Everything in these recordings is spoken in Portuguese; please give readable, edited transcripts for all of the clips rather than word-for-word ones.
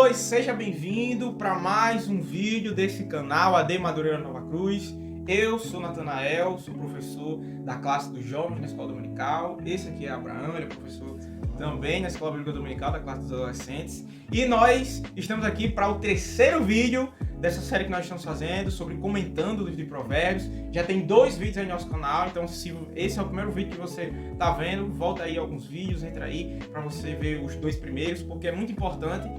Pois seja bem-vindo para mais um vídeo desse canal AD Madureira Nova Cruz. Eu sou Natanael, sou professor da classe dos jovens na Escola Dominical. Esse aqui é Abraão, ele é professor também na Escola Bíblica Dominical da classe dos adolescentes. E nós estamos aqui para o terceiro vídeo dessa série que nós estamos fazendo sobre comentando o livro de Provérbios. Já tem 2 vídeos aí no nosso canal, então se esse é o primeiro vídeo que você está vendo, volta aí alguns vídeos, entra aí para você ver os 2 primeiros, porque é muito importante,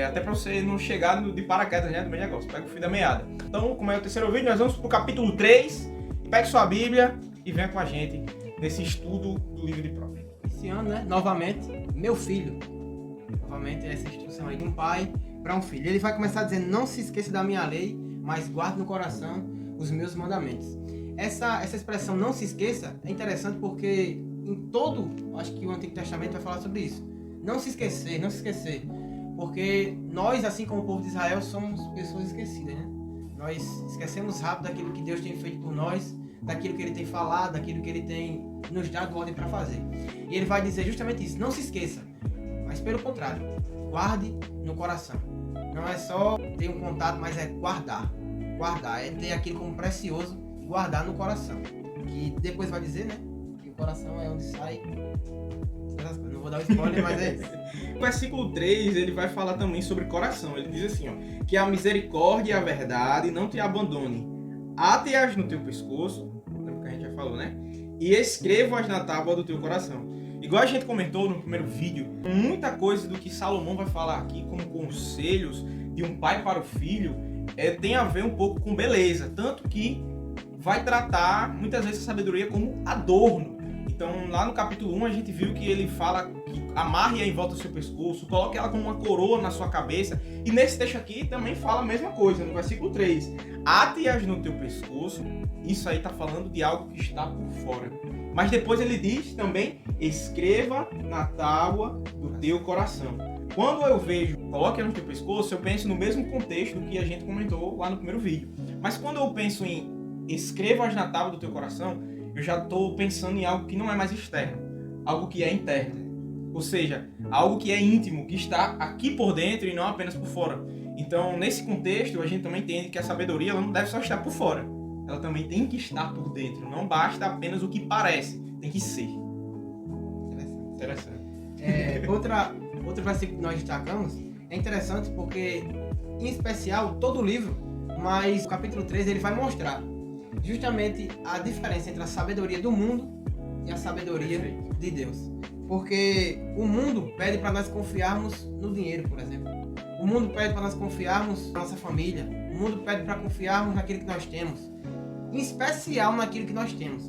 até para você não chegar de paraquedas, né, do meio negócio, pega o fim da meada. Então, como é o terceiro vídeo, nós vamos para o capítulo 3, pegue sua Bíblia e venha com a gente nesse estudo do livro de Provérbios. Esse ano, né, novamente, meu filho. Novamente, essa instrução aí de um pai para um filho. Ele vai começar dizendo: não se esqueça da minha lei, mas guarde no coração os meus mandamentos. Essa expressão não se esqueça é interessante porque em todo, acho que o Antigo Testamento vai falar sobre isso. Não se esquecer, não se esquecer. Porque nós, assim como o povo de Israel, somos pessoas esquecidas, né? Nós esquecemos rápido daquilo que Deus tem feito por nós, daquilo que Ele tem falado, daquilo que Ele tem nos dado ordem para fazer. E Ele vai dizer justamente isso: não se esqueça, mas pelo contrário, guarde no coração. Não é só ter um contato, mas é guardar. Guardar, é ter aquilo como precioso e guardar no coração. Que depois vai dizer, né, que o coração é onde sai. Não vou dar o spoiler, mas é isso. O versículo 3, ele vai falar também sobre coração. Ele diz assim, ó, que a misericórdia e a verdade não te abandone. Ate-as no teu pescoço, lembra que a gente já falou, né? E escreva-as na tábua do teu coração. Igual a gente comentou no primeiro vídeo, muita coisa do que Salomão vai falar aqui como conselhos de um pai para o filho tem a ver um pouco com beleza. Tanto que vai tratar muitas vezes a sabedoria como adorno. Então lá no capítulo 1 a gente viu que ele fala que amarre-a em volta do seu pescoço, coloque ela como uma coroa na sua cabeça. E nesse texto aqui também fala a mesma coisa, no versículo 3. Ate-as no teu pescoço. Isso aí está falando de algo que está por fora. Mas depois ele diz também: escreva na tábua do teu coração. Quando eu vejo coloque no teu pescoço, eu penso no mesmo contexto que a gente comentou lá no primeiro vídeo. Mas quando eu penso em escreva-as na tábua do teu coração, eu já estou pensando em algo que não é mais externo, algo que é interno. Ou seja, algo que é íntimo, que está aqui por dentro e não apenas por fora. Então, nesse contexto, a gente também entende que a sabedoria ela não deve só estar por fora. Ela também tem que estar por dentro. Não basta apenas o que parece, tem que ser. Interessante. Outro versículo que nós destacamos é interessante porque, em especial, todo o livro, mas o capítulo 3 ele vai mostrar justamente a diferença entre a sabedoria do mundo e a sabedoria de Deus. Porque o mundo pede para nós confiarmos no dinheiro, por exemplo. O mundo pede para nós confiarmos na nossa família. O mundo pede para confiarmos naquilo que nós temos. Em especial naquilo que nós temos.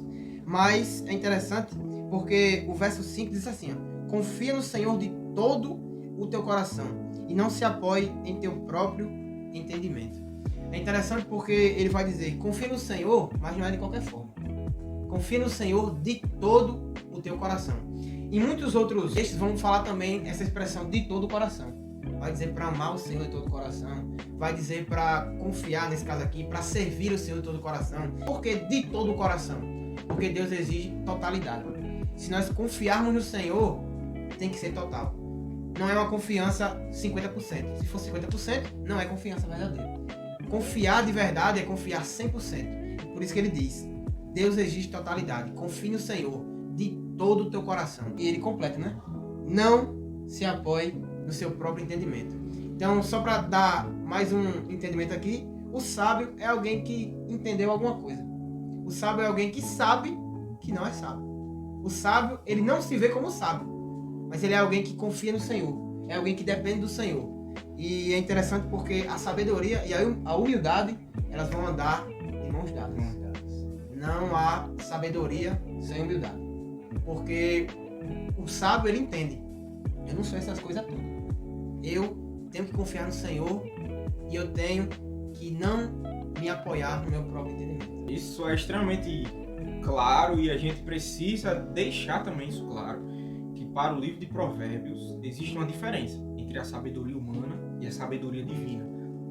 Mas é interessante porque o verso 5 diz assim, ó: confia no Senhor de todo o teu coração e não se apoie em teu próprio entendimento. É interessante porque ele vai dizer: confia no Senhor, mas não é de qualquer forma. Confia no Senhor de todo o teu coração. Em muitos outros textos vão falar também essa expressão de todo o coração. Vai dizer para amar o Senhor de todo o coração. Vai dizer para confiar, nesse caso aqui, para servir o Senhor de todo o coração. Por que de todo o coração? Porque Deus exige totalidade. Se nós confiarmos no Senhor, tem que ser total. Não é uma confiança 50%. Se for 50%, não é confiança verdadeira. Confiar de verdade é confiar 100%. Por isso que ele diz: Deus exige totalidade. Confie no Senhor de todo o teu coração. E ele completa, né? Não se apoie no seu próprio entendimento. Então, só para dar mais um entendimento aqui, o sábio é alguém que entendeu alguma coisa. O sábio é alguém que sabe que não é sábio. O sábio, ele não se vê como sábio, mas ele é alguém que confia no Senhor. É alguém que depende do Senhor. E é interessante porque a sabedoria e a humildade, elas vão andar de mãos dadas. Não há sabedoria sem humildade. Porque o sábio, ele entende: eu não sou essas coisas todas. Eu tenho que confiar no Senhor e eu tenho que não me apoiar no meu próprio entendimento. Isso é extremamente claro e a gente precisa deixar também isso claro, que para o livro de Provérbios existe uma diferença entre a sabedoria humana e a sabedoria divina.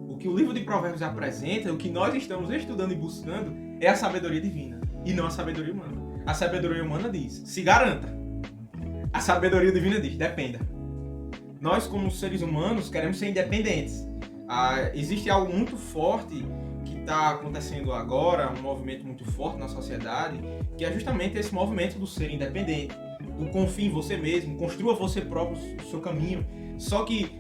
O que o livro de Provérbios apresenta, o que nós estamos estudando e buscando, é a sabedoria divina e não a sabedoria humana. A sabedoria humana diz: se garanta. A sabedoria divina diz: dependa. nós como seres humanos queremos ser independentes. Existe algo muito forte que está acontecendo agora, um movimento muito forte na sociedade, que é justamente esse movimento do ser independente, do confie em você mesmo, construa você próprio o seu caminho. Só que,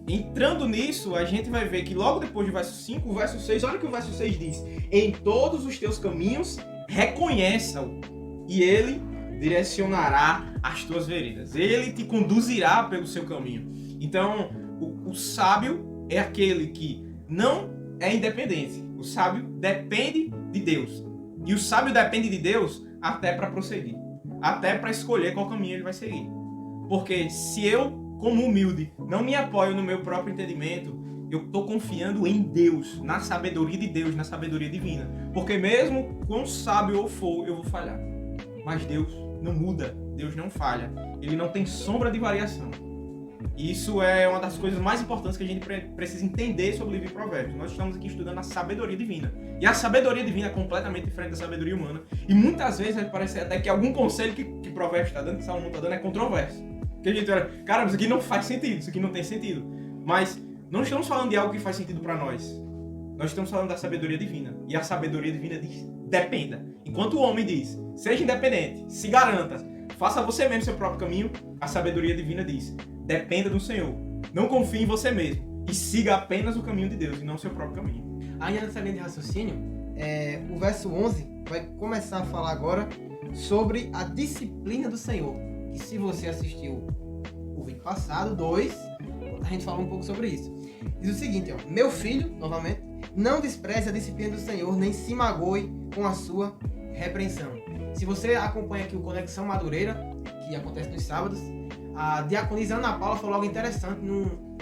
entrando nisso, a gente vai ver que logo depois do verso 5, o verso 6, olha o que o verso 6 diz: em todos os teus caminhos reconheça-o, e ele direcionará as tuas veredas. Ele te conduzirá pelo seu caminho. Então, o sábio é aquele que não é independente. O sábio depende de Deus. E o sábio depende de Deus até para prosseguir, até para escolher qual caminho ele vai seguir. Porque se eu, como humilde, não me apoio no meu próprio entendimento, eu estou confiando em Deus, na sabedoria de Deus, na sabedoria divina. Porque mesmo quão sábio eu for, eu vou falhar. Mas Deus não muda, Deus não falha. Ele não tem sombra de variação. E isso é uma das coisas mais importantes que a gente precisa entender sobre o livro de Provérbios. Nós estamos aqui estudando a sabedoria divina. E a sabedoria divina é completamente diferente da sabedoria humana. E muitas vezes parece até que algum conselho que Provérbios está dando, que Salomão está dando, é controverso. Que a gente olha, cara, isso aqui não faz sentido, isso aqui não tem sentido. Mas não estamos falando de algo que faz sentido para nós. Nós estamos falando da sabedoria divina. E a sabedoria divina diz, dependa. Enquanto o homem diz, seja independente, se garanta, faça você mesmo seu próprio caminho, a sabedoria divina diz, dependa do Senhor. Não confie em você mesmo. E siga apenas o caminho de Deus e não o seu próprio caminho. Ainda nessa linha de raciocínio, o verso 11 vai começar a falar agora sobre a disciplina do Senhor. E se você assistiu o vídeo passado, 2, a gente falou um pouco sobre isso. Diz o seguinte, ó, meu filho, novamente, não despreze a disciplina do Senhor, nem se magoe com a sua repreensão. Se você acompanha aqui o Conexão Madureira, que acontece nos sábados, a diaconisa Ana Paula falou algo interessante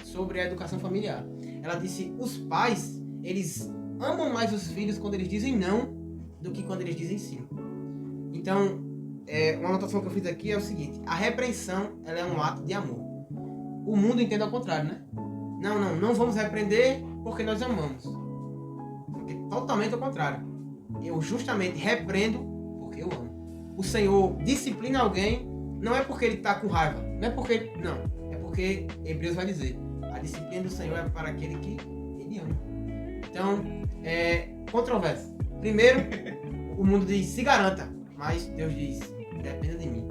sobre a educação familiar. Ela disse, os pais, eles amam mais os filhos quando eles dizem não do que quando eles dizem sim. Então, uma anotação que eu fiz aqui é o seguinte, a repreensão, ela é um ato de amor. O mundo entende ao contrário, né? Não vamos repreender porque nós amamos. Porque totalmente ao contrário. Eu justamente repreendo porque eu amo. O Senhor disciplina alguém, não é porque ele está com raiva, não é porque... Não, é porque Hebreus vai dizer, a disciplina do Senhor é para aquele que ele ama. Então, controverso. Primeiro, o mundo diz, se garanta, mas Deus diz, dependa de mim.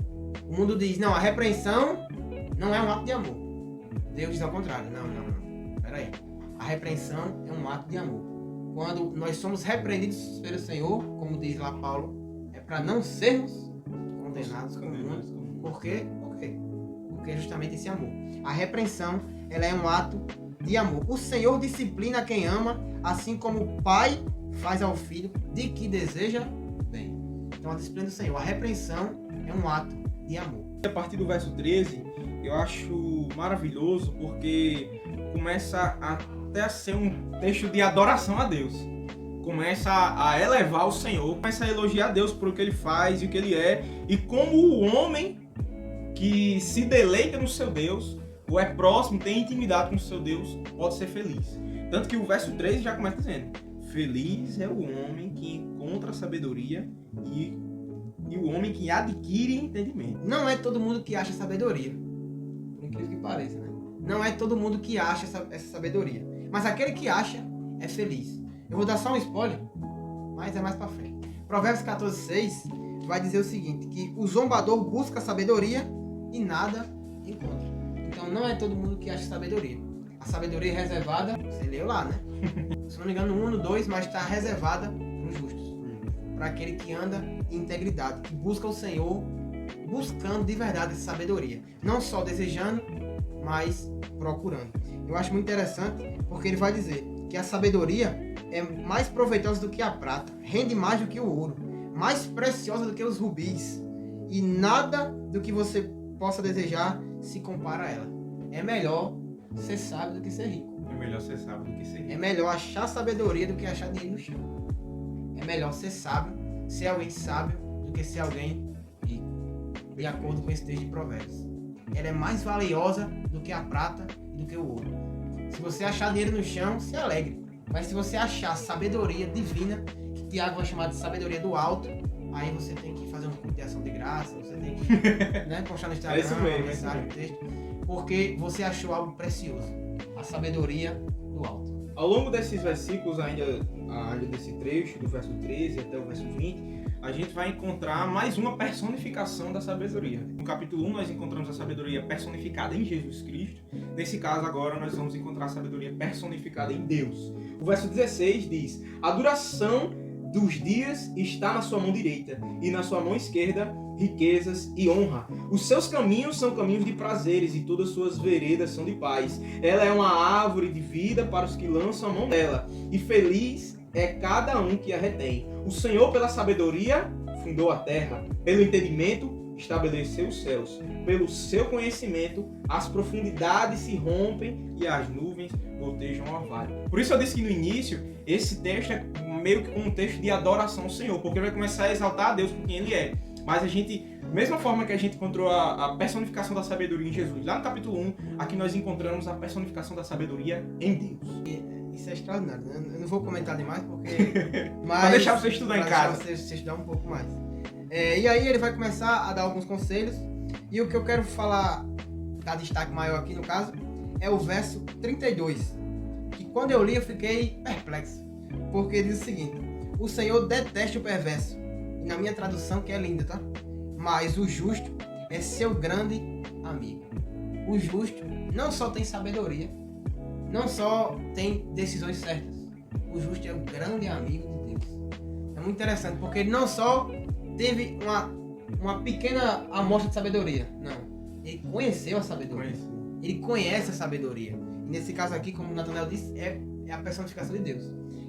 O mundo diz, não, a repreensão não é um ato de amor. Deus diz ao contrário, não. Peraí. A repreensão é um ato de amor. Quando nós somos repreendidos pelo Senhor, como diz lá Paulo, é para não sermos condenados como o mundo. Por quê? Porque é justamente esse amor. A repreensão, ela é um ato de amor. O Senhor disciplina quem ama, assim como o pai faz ao filho de que deseja bem. Então a disciplina do Senhor, a repreensão é um ato de amor. A partir do verso 13, eu acho maravilhoso porque começa até a ser um texto de adoração a Deus. Começa a elevar o Senhor, começa a elogiar a Deus por o que Ele faz e o que Ele é. E como o homem que se deleita no seu Deus, ou é próximo, tem intimidade com o seu Deus, pode ser feliz. Tanto que o verso 13 já começa dizendo, feliz é o homem que encontra sabedoria e o homem que adquire entendimento. Não é todo mundo que acha sabedoria. Por incrível que pareça, né? Não é todo mundo que acha essa sabedoria. Mas aquele que acha é feliz. Eu vou dar só um spoiler, mas é mais pra frente. Provérbios 14:6 vai dizer o seguinte, que o zombador busca sabedoria e nada encontra. Então não é todo mundo que acha sabedoria. A sabedoria é reservada, você leu lá, né? Se não me engano, no 1, no 2, mas está reservada para os justos. Para aquele que anda em integridade, que busca o Senhor, buscando de verdade essa sabedoria. Não só desejando, mas procurando. Eu acho muito interessante, porque ele vai dizer que a sabedoria é mais proveitosa do que a prata, rende mais do que o ouro, mais preciosa do que os rubis, e nada do que você possa desejar se compara a ela. É melhor ser sábio do que ser rico. É melhor ser sábio do que ser rico. É melhor achar sabedoria do que achar dinheiro no chão. É melhor ser sábio, ser alguém sábio, do que ser alguém rico. De acordo com esse texto de Provérbios. Ela é mais valiosa do que a prata e do que o ouro. Se você achar dinheiro no chão, se alegre. Mas se você achar sabedoria divina, que Tiago vai chamar de sabedoria do alto, aí você tem que fazer um culto de ação de graça, você tem que postar no Instagram, é isso mesmo, mensagem, texto. porque você achou algo precioso, a sabedoria do alto. Ao longo desses versículos, ainda desse trecho, do verso 13 até o verso 20, a gente vai encontrar mais uma personificação da sabedoria. No capítulo 1, nós encontramos a sabedoria personificada em Jesus Cristo. Nesse caso, agora, nós vamos encontrar a sabedoria personificada em Deus. O verso 16 diz: a duração dos dias está na sua mão direita, e na sua mão esquerda riquezas e honra. Os seus caminhos são caminhos de prazeres, e todas as suas veredas são de paz. Ela é uma árvore de vida para os que lançam a mão dela, e feliz é cada um que a retém. O Senhor, pela sabedoria, fundou a terra, pelo entendimento, estabeleceu os céus. Pelo seu conhecimento, as profundidades se rompem e as nuvens gotejam o orvalho. Por isso eu disse que no início, esse texto é meio que um texto de adoração ao Senhor, porque vai começar a exaltar a Deus por quem Ele é. Mas a gente, da mesma forma que a gente encontrou a personificação da sabedoria em Jesus, lá no capítulo 1, aqui nós encontramos a personificação da sabedoria em Deus. Isso é extraordinário, né? Eu não vou comentar demais porque... Para deixar você estudar em casa. Para você estudar um pouco mais. E aí ele vai começar a dar alguns conselhos. E o que eu quero falar, dar destaque maior aqui no caso, é o verso 32. Que quando eu li eu fiquei perplexo. Porque diz o seguinte: o Senhor detesta o perverso. E na minha tradução, que é linda, tá? Mas o justo é seu grande amigo. O justo não só tem sabedoria, não só tem decisões certas. O justo é o grande amigo de Deus. É muito interessante, porque ele não só teve uma pequena amostra de sabedoria. Não. Ele conheceu a sabedoria. Ele conhece a sabedoria. E nesse caso aqui, como o Nathanael disse, é a personificação de Deus.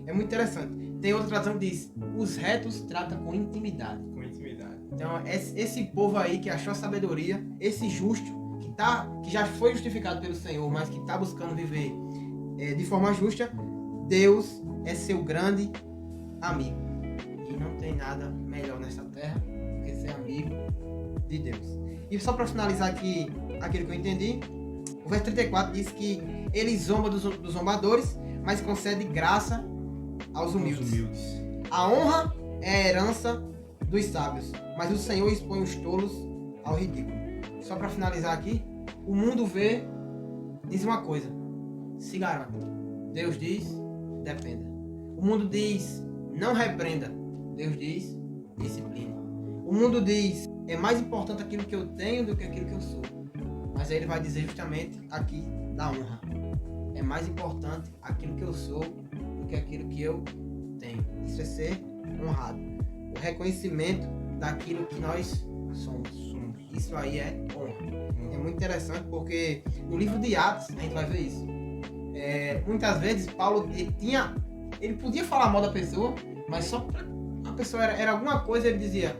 É muito interessante. Tem outra tradução que diz: os retos tratam com intimidade. Com intimidade. Então, esse povo aí que achou a sabedoria, esse justo, que já foi justificado pelo Senhor, mas que está buscando viver de forma justa, Deus é seu grande amigo. E não tem nada melhor nessa terra do que ser amigo de Deus. E só para finalizar aqui aquilo que eu entendi, o verso 34 diz que ele zomba dos zombadores, mas concede graça aos humildes. A honra é a herança dos sábios, mas o Senhor expõe os tolos ao ridículo. Só para finalizar aqui, o mundo diz uma coisa: se garanta. Deus diz: dependa. O mundo diz: não repreenda. Deus diz: discipline. O mundo diz: é mais importante aquilo que eu tenho do que aquilo que eu sou. Mas aí ele vai dizer justamente aqui da honra. É mais importante aquilo que eu sou do que aquilo que eu tenho. Isso é ser honrado. O reconhecimento daquilo que nós somos. Isso aí é honra. É muito interessante porque no livro de Atos a gente vai ver isso. Muitas vezes Paulo ele podia falar mal da pessoa, mas só pra a pessoa era alguma coisa, ele dizia: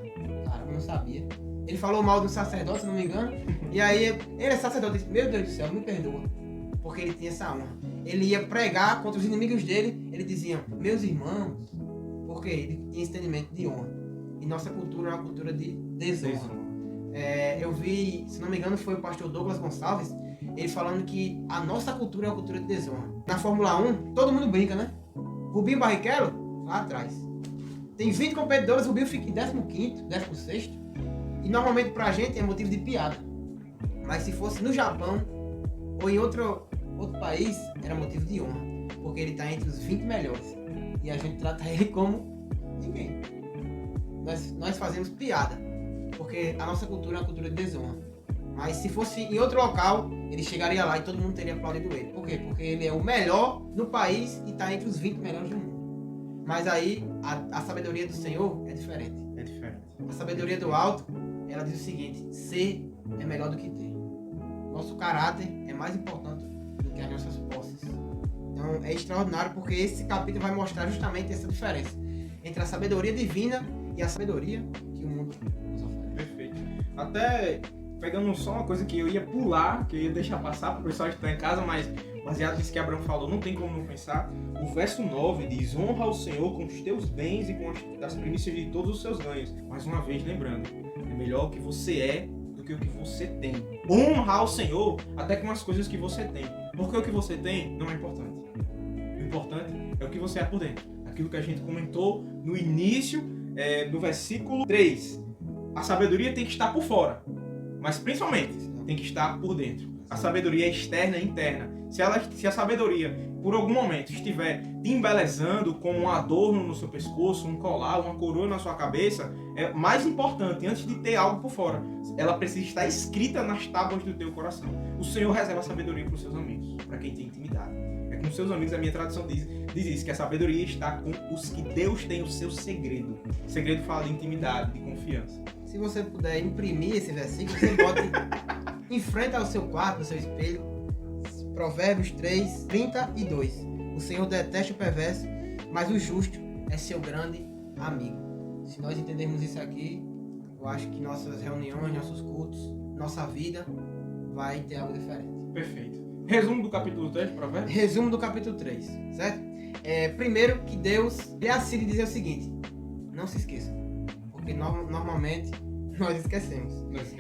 cara, eu não sabia. Ele falou mal do sacerdote, se não me engano, e aí ele é sacerdote, disse: meu Deus do céu, me perdoa, porque ele tinha essa honra. Ele ia pregar contra os inimigos dele, ele dizia: meus irmãos, porque ele tinha esse entendimento de honra. E nossa cultura é uma cultura de desonra. Eu vi, se não me engano, foi o pastor Douglas Gonçalves, ele falando que a nossa cultura é uma cultura de desonra. Na Fórmula 1, todo mundo brinca, né? Rubinho Barrichello, lá atrás. Tem 20 competidores, o Rubinho fica em 15º, 16º. E normalmente pra gente é motivo de piada. Mas se fosse no Japão ou em outro país, era motivo de honra. Porque ele tá entre os 20 melhores. E a gente trata ele como ninguém. Nós fazemos piada. Porque a nossa cultura é uma cultura de desonra. Mas se fosse em outro local, ele chegaria lá e todo mundo teria aplaudido ele. Por quê? Porque ele é o melhor no país e está entre os 20 melhores do mundo. Mas aí, a sabedoria do Senhor é diferente. É diferente. A sabedoria do alto, ela diz o seguinte: ser é melhor do que ter. Nosso caráter é mais importante do que as nossas posses. Então é extraordinário porque esse capítulo vai mostrar justamente essa diferença entre a sabedoria divina e a sabedoria que o mundo nos oferece. Perfeito. Até pegando só uma coisa que eu ia pular, que eu ia deixar passar para o pessoal que está em casa, mas baseado nisso que Abraão falou, não tem como não pensar. O verso 9 diz: honra ao Senhor com os teus bens e com as primícias de todos os seus ganhos. Mais uma vez, lembrando, é melhor o que você é do que o que você tem. Honra ao Senhor até com as coisas que você tem. Porque o que você tem não é importante. O importante é o que você é por dentro. Aquilo que a gente comentou no início do versículo 3. A sabedoria tem que estar por fora, mas principalmente tem que estar por dentro. A sabedoria é externa e interna. Se a sabedoria, por algum momento, estiver te embelezando com um adorno no seu pescoço, um colar, uma coroa na sua cabeça, é mais importante, antes de ter algo por fora, ela precisa estar escrita nas tábuas do teu coração. O Senhor reserva a sabedoria para os seus amigos, para quem tem intimidade. É com os seus amigos, a minha tradução diz isso, que a sabedoria está com os que Deus tem o seu segredo. O segredo fala de intimidade, de confiança. Se você puder imprimir esse versículo, você bote em frente ao seu quarto, no seu espelho, Provérbios 3, 32. O Senhor detesta o perverso, mas o justo é seu grande amigo. Se nós entendermos isso aqui, eu acho que nossas reuniões, nossos cultos, nossa vida vai ter algo diferente. Perfeito. Resumo do capítulo 3 de Provérbios? Resumo do capítulo 3, certo? Primeiro que Deus lhe assina dizer o seguinte: não se esqueça, porque normalmente nós esquecemos.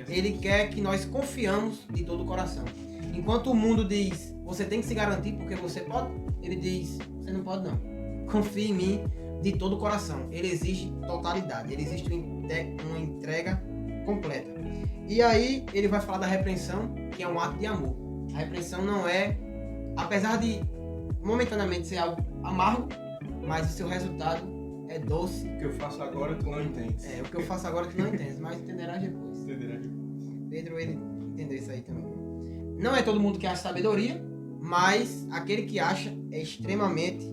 Ele quer que nós confiamos de todo o coração. Enquanto o mundo diz, você tem que se garantir porque você pode, ele diz, você não pode não. Confie em mim de todo o coração. Ele exige totalidade, ele exige uma entrega completa. E aí ele vai falar da repreensão, que é um ato de amor. A repreensão não é, apesar de momentaneamente ser algo amargo, mas o seu resultado é doce. O que eu faço agora tu não entende. O que eu faço agora tu não entende, mas entenderás depois. Pedro, ele entendeu isso aí também. Não é todo mundo que acha sabedoria, mas aquele que acha é extremamente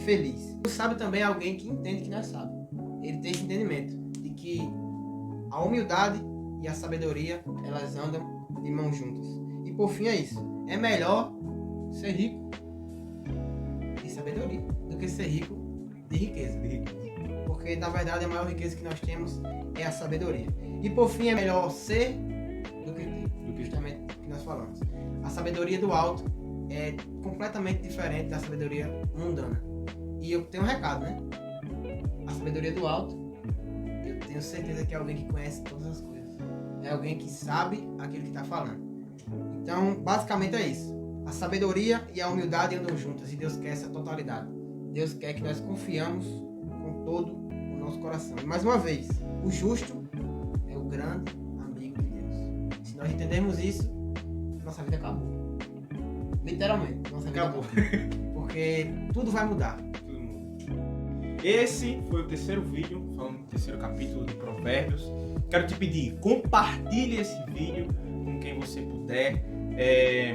feliz. O sábio também é alguém que entende que não é sábio. Ele tem esse entendimento de que a humildade e a sabedoria, elas andam de mãos juntas. E por fim é isso. É melhor ser rico de sabedoria do que ser rico de riqueza. Porque na verdade a maior riqueza que nós temos é a sabedoria. E por fim é melhor ser do que ter. Justamente o que nós falamos. A sabedoria do alto é completamente diferente da sabedoria mundana. E eu tenho um recado, né? A sabedoria do alto, eu tenho certeza que é alguém que conhece todas as coisas. É alguém que sabe aquilo que está falando. Então, basicamente é isso. A sabedoria e a humildade andam juntas e Deus quer essa totalidade. Deus quer que nós confiamos com todo o nosso coração. E mais uma vez, o justo é o grande amigo de Deus. Se nós entendermos isso, nossa vida acabou. Literalmente, nossa vida acabou. Porque tudo vai mudar. Esse foi o terceiro vídeo, falando do terceiro capítulo de Provérbios. Quero te pedir, compartilhe esse vídeo com quem você puder.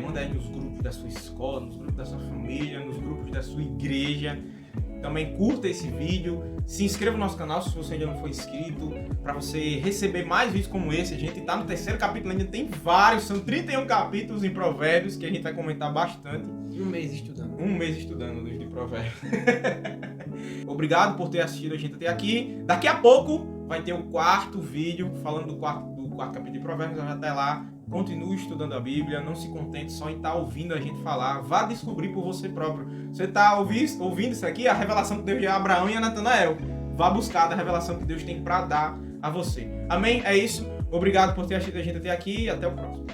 Manda aí nos grupos da sua escola, nos grupos da sua família, nos grupos da sua igreja. Também curta esse vídeo, se inscreva no nosso canal se você ainda não for inscrito, para você receber mais vídeos como esse. A gente está no terceiro capítulo, ainda tem vários, são 31 capítulos em Provérbios que a gente vai comentar bastante. Um mês estudando o livro de Provérbios. Obrigado por ter assistido a gente até aqui. Daqui a pouco vai ter o quarto vídeo falando do quarto capítulo de Provérbios. Até lá, continue estudando a Bíblia, não se contente só em estar ouvindo a gente falar, vá descobrir por você próprio. Você está ouvindo isso aqui, a revelação que Deus deu a Abraão e a Natanael. Vá buscar a revelação que Deus tem para dar a você. Amém? É isso. Obrigado por ter assistido a gente até aqui e até o próximo.